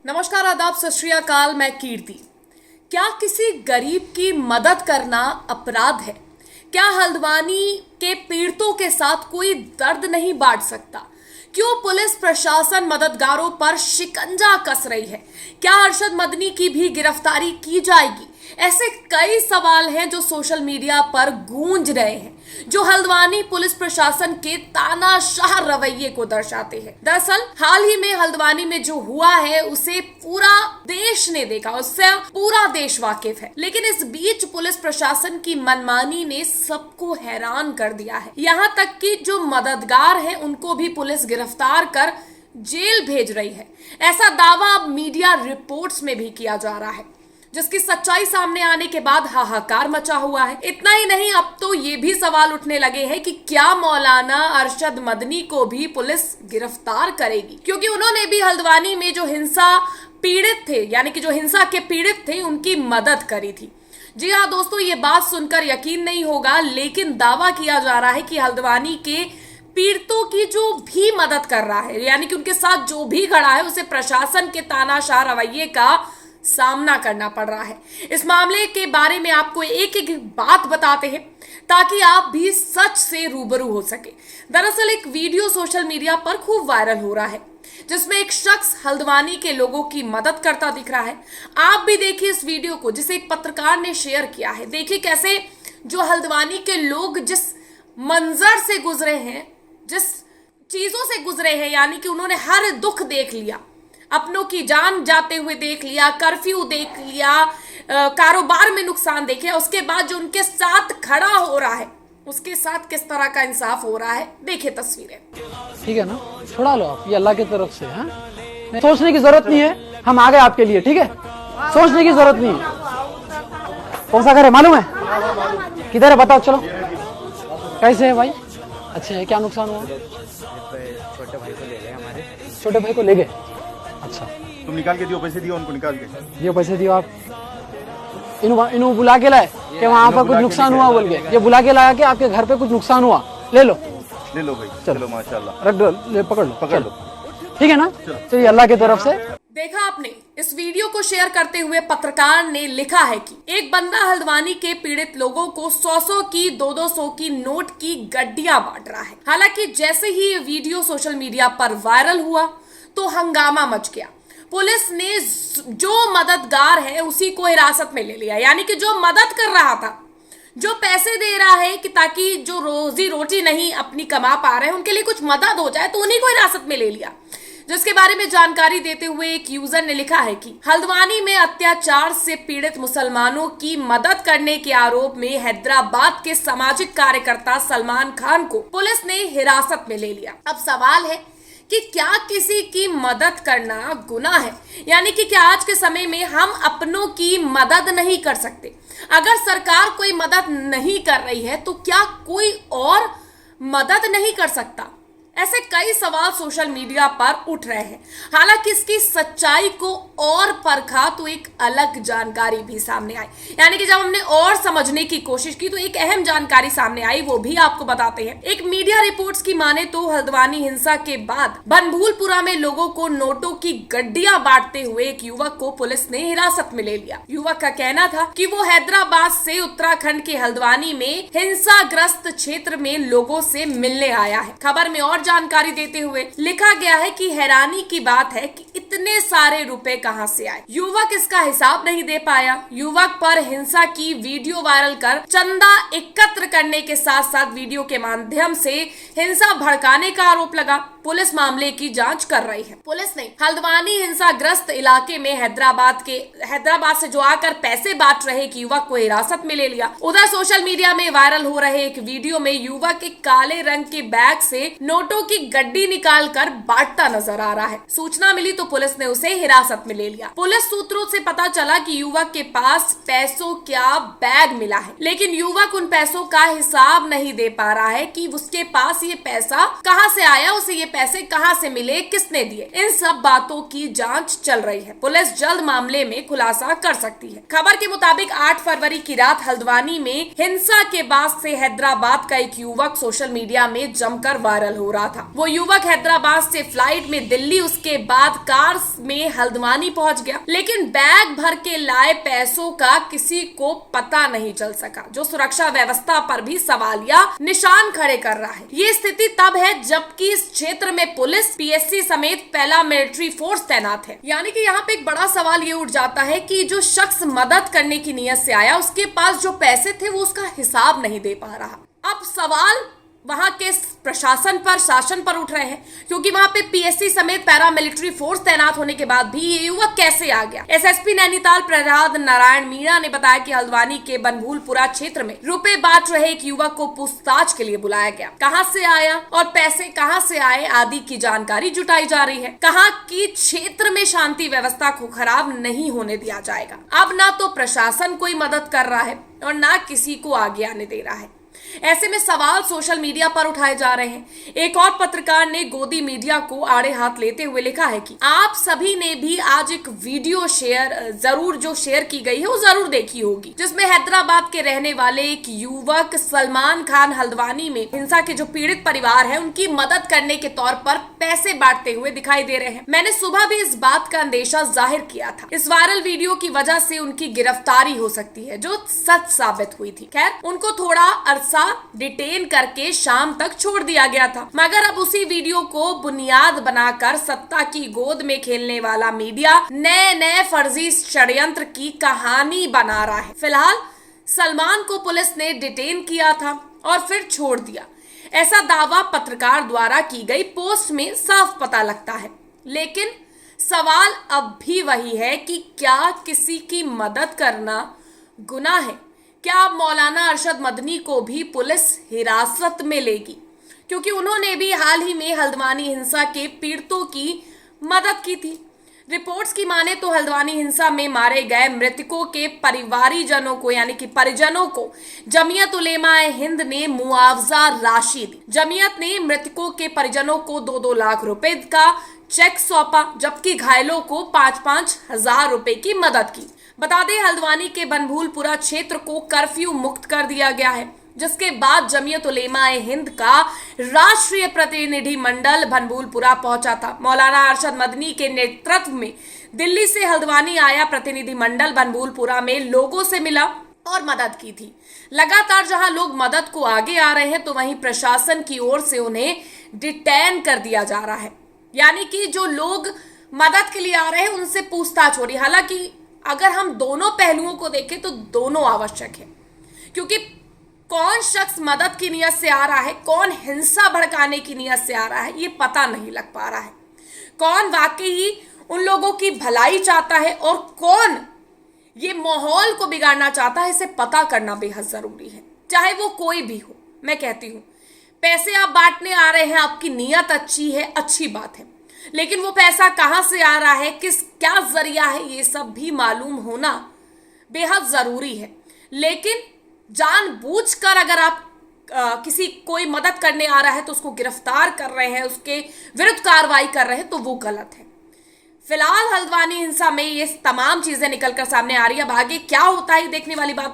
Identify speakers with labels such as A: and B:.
A: नमस्कार, आदाब, सत श्री अकाल। मैं कीर्ति। क्या किसी गरीब की मदद करना अपराध है? क्या हल्द्वानी के पीड़ितों के साथ कोई दर्द नहीं बांट सकता? क्यों पुलिस प्रशासन मददगारों पर शिकंजा कस रही है? क्या अरशद मदनी की भी गिरफ्तारी की जाएगी? ऐसे कई सवाल हैं जो सोशल मीडिया पर गूंज रहे हैं, जो हल्द्वानी पुलिस प्रशासन के तानाशाह रवैये को दर्शाते हैं। दरअसल हाल ही में हल्द्वानी में जो हुआ है उसे पूरा देश ने देखा, उससे पूरा देश वाकिफ है। लेकिन इस बीच पुलिस प्रशासन की मनमानी ने सबको हैरान कर दिया है। यहाँ तक कि जो मददगार हैं उनको भी पुलिस गिरफ्तार कर जेल भेज रही है। ऐसा दावा अब मीडिया रिपोर्ट्स में भी किया जा रहा है, जिसकी सच्चाई सामने आने के बाद हाहाकार मचा हुआ है। इतना ही नहीं, अब तो ये भी सवाल उठने लगे हैं कि क्या मौलाना अरशद मदनी को भी पुलिस गिरफ्तार करेगी, क्योंकि उन्होंने भी हल्द्वानी में जो हिंसा पीड़ित थे, यानी कि जो हिंसा के पीड़ित थे, उनकी मदद करी थी। जी हाँ दोस्तों, ये बात सुनकर यकीन नहीं होगा, लेकिन दावा किया जा रहा है कि हल्द्वानी के पीड़ितों की जो भी मदद कर रहा है, यानी कि उनके साथ जो भी खड़ा है, उसे प्रशासन के तानाशाह रवैये का सामना करना पड़ रहा है। इस मामले के बारे में आपको एक एक बात बताते हैं ताकि आप भी सच से रूबरू हो सके। दरअसल एक वीडियो सोशल मीडिया पर खूब वायरल हो रहा है, जिसमें एक शख्स हल्द्वानी के लोगों की मदद करता दिख रहा है। आप भी देखिए इस वीडियो को, जिसे एक पत्रकार ने शेयर किया है। देखिए कैसे जो हल्द्वानी के लोग जिस मंजर से गुजरे हैं, जिस चीजों से गुजरे हैं, यानी कि उन्होंने हर दुख देख लिया, अपनों की जान जाते हुए देख लिया, कर्फ्यू देख लिया, कारोबार में नुकसान देखे, उसके बाद जो उनके साथ खड़ा हो रहा है, उसके साथ किस तरह का इंसाफ हो रहा है, देखिए तस्वीरें।
B: ठीक है ना, छोड़ा लो आप, ये अल्लाह की तरफ से है। सोचने की जरूरत नहीं है, हम आ गए आपके लिए। ठीक है, सोचने की जरूरत नहीं है। कौन सा घर है मालूम है? किधर है बताओ। चलो, कैसे है भाई? अच्छा है, क्या नुकसान हुआ?
C: छोटे भाई को ले गए हमारे।
B: छोटे भाई को ले गए? अच्छा,
C: तुम निकाल के दियो, पैसे दियो उनको, निकाल के
B: ये पैसे दियो आप। इन्हों बुला के लाए कि वहाँ पर कुछ नुकसान हुआ बोल के, ये बुला के लाया कि आपके घर पे कुछ नुकसान हुआ, ले लो
C: भाई। चलो माशाल्लाह,
B: रख दो, ले पकड़ लो। ठीक है ना,
C: चलो
B: अल्लाह की तरफ से।
A: देखा आपने, इस वीडियो को शेयर करते हुए पत्रकार ने लिखा है कि एक बंदा हल्द्वानी के पीड़ित लोगों को 100 की 200 की नोट की गड्डियां बांट रहा है। हालांकि जैसे ही ये वीडियो सोशल मीडिया पर वायरल हुआ तो हंगामा मच गया। पुलिस ने जो मददगार है उसी को हिरासत में ले लिया, यानी कि जो मदद कर रहा था, जो पैसे दे रहा है कि ताकि जो रोजी रोटी नहीं अपनी कमा पा रहे हैं उनके लिए कुछ मदद हो जाए, तो उन्हीं को हिरासत में ले लिया। जिसके बारे में जानकारी देते हुए एक यूजर ने लिखा है कि हल्द्वानी में अत्याचार से पीड़ित मुसलमानों की मदद करने के आरोप में हैदराबाद के सामाजिक कार्यकर्ता सलमान खान को पुलिस ने हिरासत में ले लिया। अब सवाल है कि क्या किसी की मदद करना गुनाह है? यानी कि क्या आज के समय में हम अपनों की मदद नहीं कर सकते? अगर सरकार कोई मदद नहीं कर रही है तो क्या कोई और मदद नहीं कर सकता? ऐसे कई सवाल सोशल मीडिया पर उठ रहे हैं। हालांकि इसकी सच्चाई को और परखा तो एक अलग जानकारी भी सामने आई, यानी कि जब हमने और समझने की कोशिश की तो एक अहम जानकारी सामने आई, वो भी आपको बताते हैं। एक मीडिया रिपोर्ट्स की माने तो हल्द्वानी हिंसा के बाद बनभूलपुरा में लोगों को नोटों की गड्डियां बांटते हुए एक युवक को पुलिस ने हिरासत में ले लिया। युवक का कहना था कि वो हैदराबाद से उत्तराखंड के हल्द्वानी में हिंसाग्रस्त क्षेत्र में लोगों से मिलने आया है। खबर में और जानकारी देते हुए लिखा गया है कि हैरानी की बात है कि इतने सारे रुपए कहां से आए। युवक इसका हिसाब नहीं दे पाया। युवक पर हिंसा की वीडियो वायरल कर चंदा एकत्र करने के साथ साथ वीडियो के माध्यम से हिंसा भड़काने का आरोप लगा। पुलिस मामले की जांच कर रही है। पुलिस ने हल्द्वानी हिंसाग्रस्त इलाके में हैदराबाद से जो आकर पैसे बांट रहे एक युवक को हिरासत में ले लिया। उधर सोशल मीडिया में वायरल हो रहे एक वीडियो में युवक एक काले रंग के बैग से नोटों की गड्डी निकाल कर बांटता नजर आ रहा है। सूचना मिली तो पुलिस ने उसे हिरासत में ले लिया। पुलिस सूत्रों से पता चला कि युवक के पास पैसों का बैग मिला है, लेकिन युवक उन पैसों का हिसाब नहीं दे पा रहा है कि उसके पास ये पैसा कहां से आया, उसे ये पैसे कहां से मिले, किसने दिए। इन सब बातों की जांच चल रही है। पुलिस जल्द मामले में खुलासा कर सकती है। खबर के मुताबिक 8 फरवरी की रात हल्द्वानी में हिंसा के बाद से हैदराबाद का एक युवक सोशल मीडिया में जमकर वायरल हो रहा था। वो युवक हैदराबाद से फ्लाइट में दिल्ली, उसके बाद कार कार में हल्द्वानी पहुंच गया, लेकिन बैग भर के लाए पैसों का किसी को पता नहीं चल सका, जो सुरक्षा व्यवस्था पर भी सवालिया निशान खड़े कर रहा है। ये स्थिति तब है जबकि इस क्षेत्र में पुलिस, पीएससी समेत पहला मिलिट्री फोर्स तैनात है। यानी कि यहाँ पे एक बड़ा सवाल ये उठ जाता है कि जो शख्स मदद करने की नीयत से आया, उसके पास जो पैसे थे वो उसका हिसाब नहीं दे पा रहा। अब सवाल वहां के प्रशासन पर, शासन पर उठ रहे हैं, क्योंकि वहां पे पीएससी समेत पैरामिलिट्री फोर्स तैनात होने के बाद भी ये युवक कैसे आ गया। एसएसपी नैनीताल प्रहलाद नारायण मीणा ने बताया कि हल्द्वानी के बनभूलपुरा क्षेत्र में रुपए बांट रहे एक युवक को पूछताछ के लिए बुलाया गया। कहां से आया और पैसे कहां से आए आदि की जानकारी जुटाई जा रही है। कहा कि क्षेत्र में शांति व्यवस्था को खराब नहीं होने दिया जाएगा। अब ना तो प्रशासन कोई मदद कर रहा है और ना किसी को आगे आने दे रहा है। ऐसे में सवाल सोशल मीडिया पर उठाए जा रहे हैं। एक और पत्रकार ने गोदी मीडिया को आड़े हाथ लेते हुए लिखा है कि आप सभी ने भी आज एक वीडियो शेयर की गई है वो जरूर देखी होगी, जिसमें हैदराबाद के रहने वाले एक युवक सलमान खान हल्द्वानी में हिंसा के जो पीड़ित परिवार है उनकी मदद करने के तौर पर पैसे बांटते हुए दिखाई दे रहे हैं। मैंने सुबह भी इस बात का अंदेशा जाहिर किया था। इस वायरल वीडियो की वजह से उनकी गिरफ्तारी हो सकती है, जो सच साबित हुई थी। खैर, उनको थोड़ा अरसा डिटेन करके शाम तक छोड़ दिया गया था, मगर अब उसी वीडियो को बुनियाद बनाकर सत्ता की गोद में खेलने वाला मीडिया नए फर्जी षड्यंत्र की कहानी बना रहा है। फिलहाल सलमान को पुलिस ने डिटेन किया था और फिर छोड़ दिया, ऐसा दावा पत्रकार द्वारा की गई पोस्ट में साफ पता लगता है। लेकिन सवाल अब भी वही है कि क्या किसी की मदद करना गुनाह है? क्या अब मौलाना अरशद मदनी को भी पुलिस हिरासत में लेगी? क्योंकि उन्होंने भी हाल ही में हल्द्वानी हिंसा के पीड़ितों की मदद की थी। रिपोर्ट्स की माने तो हल्द्वानी हिंसा में मारे गए मृतकों के परिवारीजनों को, यानी कि परिजनों को, जमीयत उलेमाए हिंद ने मुआवजा राशि दी। जमीयत ने मृतकों के परिजनों को 2-2 लाख रुपए का चेक सौंपा, जबकि घायलों को 5-5 हजार रुपए की मदद की। बता दें, हल्द्वानी के बनभूलपुरा क्षेत्र को कर्फ्यू मुक्त कर दिया गया है, जिसके बाद जमीयत उलेमाए हिंद का राष्ट्रीय प्रतिनिधि मंडल बनभूलपुरा पहुंचा था। मौलाना अरशद मदनी के नेतृत्व में दिल्ली से हल्द्वानी आया प्रतिनिधि मंडल बनभूलपुरा में लोगों से मिला और मदद की थी। लगातार जहां लोग मदद को आगे आ रहे हैं, तो वहीं प्रशासन की ओर से उन्हें डिटेन कर दिया जा रहा है। यानी कि जो लोग मदद के लिए आ रहे हैं उनसे पूछताछ हो रही है। हालांकि अगर हम दोनों पहलुओं को देखें तो दोनों आवश्यक है, क्योंकि कौन शख्स मदद की नियत से आ रहा है, कौन हिंसा भड़काने की नियत से आ रहा है, ये पता नहीं लग पा रहा है। कौन वाकई उन लोगों की भलाई चाहता है और कौन ये माहौल को बिगाड़ना चाहता है, इसे पता करना बेहद जरूरी है, चाहे वो कोई भी हो। मैं कहती हूँ, पैसे आप बांटने आ रहे हैं, आपकी नीयत अच्छी है, अच्छी बात है, लेकिन वो पैसा कहां से आ रहा है, क्या जरिया है, ये सब भी मालूम होना बेहद जरूरी है। लेकिन जानबूझकर अगर आप कोई मदद करने आ रहा है तो उसको गिरफ्तार कर रहे हैं, उसके विरुद्ध कार्रवाई कर रहे हैं, तो वो गलत है। फिलहाल हल्द्वानी हिंसा में ये तमाम चीजें निकलकर सामने आ रही है। अब आगे क्या होता है देखने वाली बात होगी।